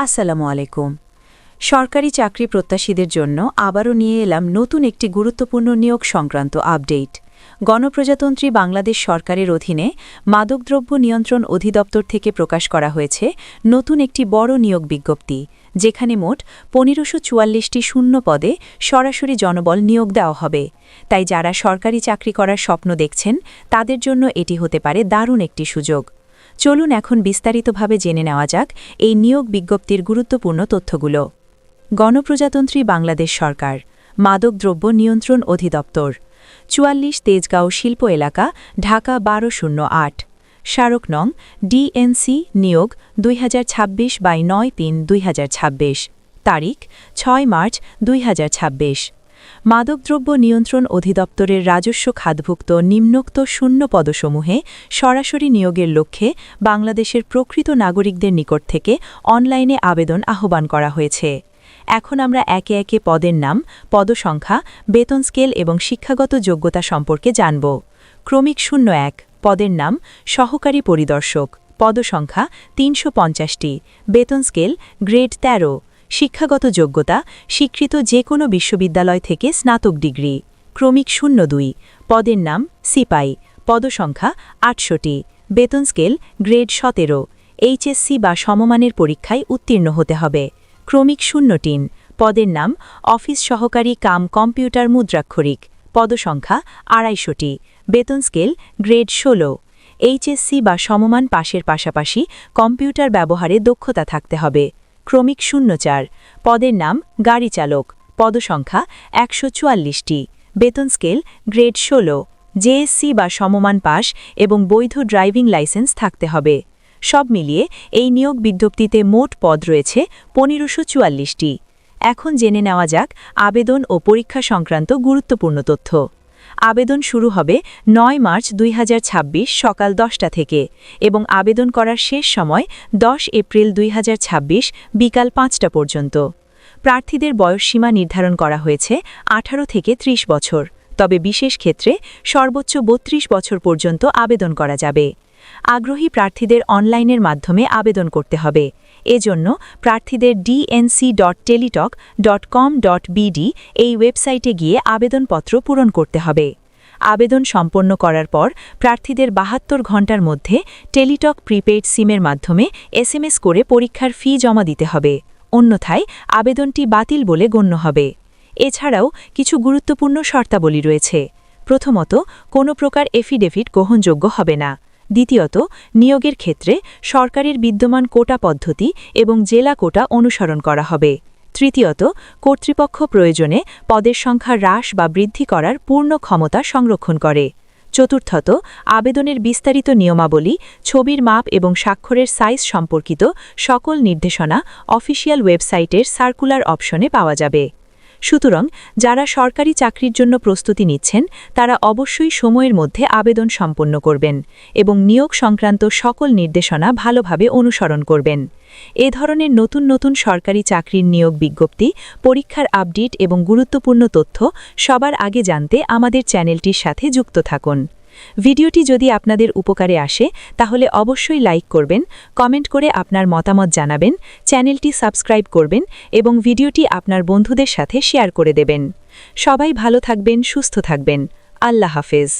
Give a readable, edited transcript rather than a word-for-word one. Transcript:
আসসালামু আলাইকুম। সরকারি চাকরি প্রত্যাশীদের জন্য আবারও নিয়ে এলাম নতুন একটি গুরুত্বপূর্ণ নিয়োগ সংক্রান্ত আপডেট। গণপ্রজাতন্ত্রী বাংলাদেশ সরকারের অধীনে মাদকদ্রব্য নিয়ন্ত্রণ অধিদপ্তর থেকে প্রকাশ করা হয়েছে নতুন একটি বড় নিয়োগ বিজ্ঞপ্তি, যেখানে মোট ১৫৪৪টি শূন্য পদে সরাসরি জনবল নিয়োগ দেওয়া হবে। তাই যারা সরকারি চাকরি করার স্বপ্ন দেখছেন তাদের জন্য এটি হতে পারে দারুণ একটি সুযোগ। চলুন এখন বিস্তারিতভাবে জেনে নেওয়া যাক এই নিয়োগ বিজ্ঞপ্তির গুরুত্বপূর্ণ তথ্যগুলো। গণপ্রজাতন্ত্রী বাংলাদেশ সরকার, মাদকদ্রব্য নিয়ন্ত্রণ অধিদপ্তর, ৪৪ তেজগাঁও শিল্প এলাকা, ঢাকা ১২০৮। স্মারক নং ডিএনসি নিয়োগ 2026/9/3/2026। তারিখ ৬ মার্চ 2026। মাদকদ্রব্য নিয়ন্ত্রণ অধিদপ্তরের রাজস্ব খাতভুক্ত নিম্নোক্ত শূন্য পদসমূহে সরাসরি নিয়োগের লক্ষ্যে বাংলাদেশের প্রকৃত নাগরিকদের নিকট থেকে অনলাইনে আবেদন আহ্বান করা হয়েছে। এখন আমরা একে একে পদের নাম, পদসংখ্যা, বেতন স্কেল এবং শিক্ষাগত যোগ্যতা সম্পর্কে জানব। ক্রমিক ০১ পদের নাম সহকারী পরিদর্শক, পদসংখ্যা ৩৫০টি, বেতন স্কেল গ্রেড ১৩, শিক্ষাগত যোগ্যতা স্বীকৃত যে কোনো বিশ্ববিদ্যালয় থেকে স্নাতক ডিগ্রি। ক্রমিক ০২ পদের নাম সিপাই, পদসংখ্যা ৮০০টি, বেতন স্কেল গ্রেড ১৭, এইচএসসি বা সমমানের পরীক্ষায় উত্তীর্ণ হতে হবে। ক্রমিক ০৩ পদের নাম অফিস সহকারী কাম কম্পিউটার মুদ্রাক্ষরিক, পদসংখ্যা ২৫০টি, বেতন স্কেল গ্রেড ১৬, এইচএসসি বা সমমান পাশের পাশাপাশি কম্পিউটার ব্যবহারে দক্ষতা থাকতে হবে। ক্রমিক ০৪ পদের নাম গাড়ি চালক, পদসংখ্যা ১৪৪টি, বেতন স্কেল গ্রেড ১৬, জেএসসি বা সমমান পাস এবং বৈধ ড্রাইভিং লাইসেন্স থাকতে হবে। সব মিলিয়ে এই নিয়োগ বিজ্ঞপ্তিতে মোট পদ রয়েছে ১৫৪৪টি। এখন জেনে নেওয়া যাক আবেদন ও পরীক্ষা সংক্রান্ত গুরুত্বপূর্ণ তথ্য। আবেদন শুরু হবে ৯ মার্চ ২০২৬ সকাল ১০টা থেকে এবং আবেদন করার শেষ সময় ১০ এপ্রিল ২০২৬ বিকাল ৫টা পর্যন্ত। প্রার্থীদের বয়সসীমা নির্ধারণ করা হয়েছে ১৮ থেকে ৩০ বছর, তবে বিশেষ ক্ষেত্রে সর্বোচ্চ ৩২ বছর পর্যন্ত আবেদন করা যাবে। আগ্রহী প্রার্থীদের অনলাইনের মাধ্যমে আবেদন করতে হবে। এজন্য প্রার্থীদের dnc.teletalk.com.bd এই ওয়েবসাইটে গিয়ে আবেদনপত্র পূরণ করতে হবে। আবেদন সম্পন্ন করার পর প্রার্থীদের ৭২ ঘণ্টার মধ্যে টেলিটক প্রিপেইড সিমের মাধ্যমে এসএমএস করে পরীক্ষার ফি জমা দিতে হবে, অন্যথায় আবেদনটি বাতিল বলে গণ্য হবে। এছাড়াও কিছু গুরুত্বপূর্ণ শর্তাবলী রয়েছে। প্রথমত, কোনো প্রকার এফিডেভিট গ্রহণযোগ্য হবে না। দ্বিতীয়ত, নিয়োগের ক্ষেত্রে সরকারের বিদ্যমান কোটা পদ্ধতি এবং জেলা কোটা অনুসরণ করা হবে। তৃতীয়ত, কর্তৃপক্ষ প্রয়োজনে পদের সংখ্যা হ্রাস বা বৃদ্ধি করার পূর্ণ ক্ষমতা সংরক্ষণ করে। চতুর্থত, আবেদনের বিস্তারিত নিয়মাবলী, ছবির মাপ এবং স্বাক্ষরের সাইজ সম্পর্কিত সকল নির্দেশনা অফিসিয়াল ওয়েবসাইটের সার্কুলার অপশনে পাওয়া যাবে। সুতরাং যারা সরকারি চাকরির জন্য প্রস্তুতি নিচ্ছেন তারা অবশ্যই সময়ের মধ্যে আবেদন সম্পন্ন করবেন এবং নিয়োগ সংক্রান্ত সকল নির্দেশনা ভালোভাবে অনুসরণ করবেন। এ ধরনের নতুন নতুন সরকারি চাকরির নিয়োগ বিজ্ঞপ্তি, পরীক্ষার আপডেট এবং গুরুত্বপূর্ণ তথ্য সবার আগে জানতে আমাদের চ্যানেলটির সাথে যুক্ত থাকুন। ভিডিওটি যদি আপনাদের উপকারে আসে তাহলে অবশ্যই লাইক করবেন, কমেন্ট করে আপনার মতামত জানাবেন, চ্যানেলটি সাবস্ক্রাইব করবেন এবং ভিডিওটি আপনার বন্ধুদের সাথে শেয়ার করে দেবেন। সবাই ভালো থাকবেন, সুস্থ থাকবেন। আল্লাহ হাফেজ।